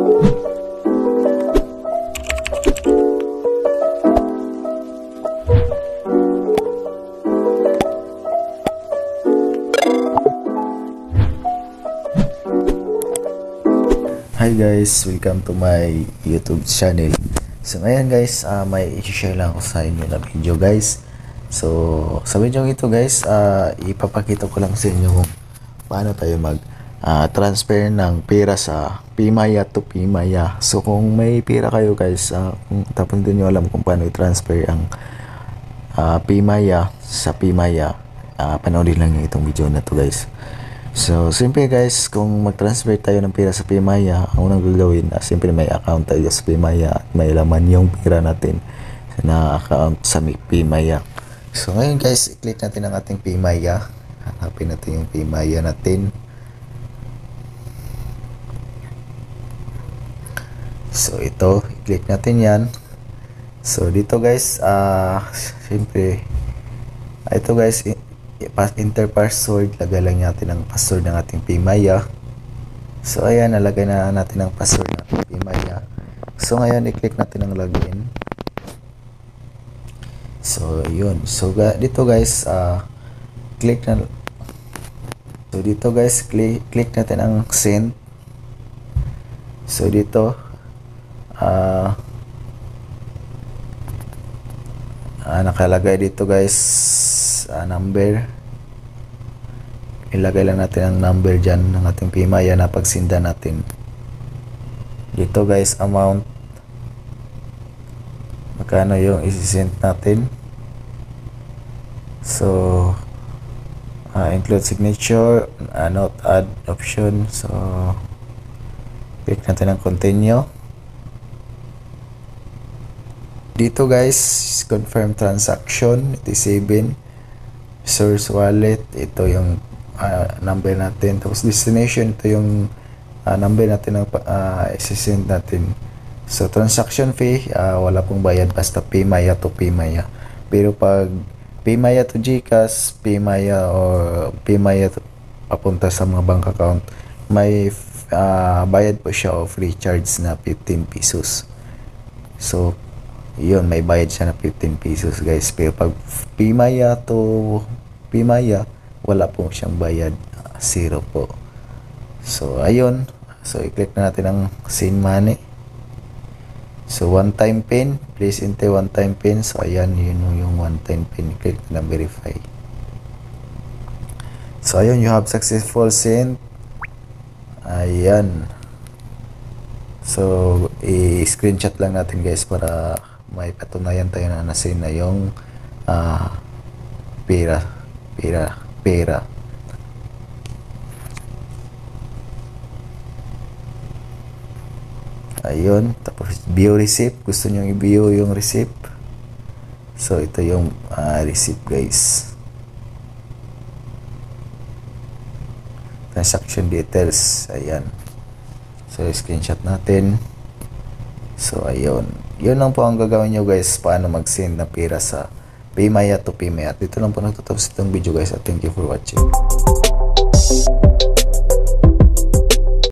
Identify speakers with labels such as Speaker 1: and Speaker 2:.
Speaker 1: Hi guys, welcome to my YouTube channel. So ngayon guys, may i-share lang ako sa inyo na video guys. So sa video ito guys, ipapakita ko lang sa inyo kung paano tayo mag transfer ng pera sa PMaya to PMaya. So kung may pera kayo guys, tapos hindi nyo alam kung paano i-transfer ang PMaya sa PMaya, panoorin lang yung itong video na to guys. So, siyempre guys, kung mag-transfer tayo ng pera sa PMaya, ang unang gagawin, siyempre may account tayo sa PMaya at may laman yung pera natin na account sa PMaya. So, ngayon guys, i-click natin ang ating PMaya. Hanapin natin yung PMaya natin. So, ito, i-click natin yan. So, dito guys, siyempre, ito guys, enter password, lagay lang natin ang password ng ating PMaya. So ayan, nalagay na natin ang password ng ating PMaya. So ngayon, i-click natin ang login. So yun, so dito guys, click na, so dito guys, click natin ang send. So dito nakalagay dito guys, number. Ilagay lang natin ang number dyan ng ating PMaya na pagsinda natin. Dito guys, amount, magkano yung isi-send natin. So include signature, not add option. So click natin ang continue. Dito guys, confirm transaction, 87, source wallet, ito yung number natin, tapos destination, ito yung number natin ng isi-send natin. So transaction fee, wala pong bayad, basta PMaya to PMaya. Pero pag PMaya to GCash, PMaya or PMaya to, papunta sa mga bank account, may bayad po siya o free charge na 15 pesos. So yun, may bayad siya na 15 pesos guys. Pero pag PMaya to PMaya, wala po siyang bayad, zero po. So ayun, so i-click na natin ang send money. So one time pin, please enter one time pin. So ayan, yun yung one time pin, click na verify. So ayun, you have successful send. Ayan, so i-screenshot lang natin guys para may patunayan tayo na na-send na yung pera. Ayun, tapos view receipt, gusto nyo i-view yung receipt. So ito yung receipt guys. Transaction details, ayan. So screenshot natin. So ayun, yun lang po ang gagawin nyo guys, paano mag-send na pera sa PMaya to PMaya. Dito lang po nagtatapos itong video guys, at thank you for watching.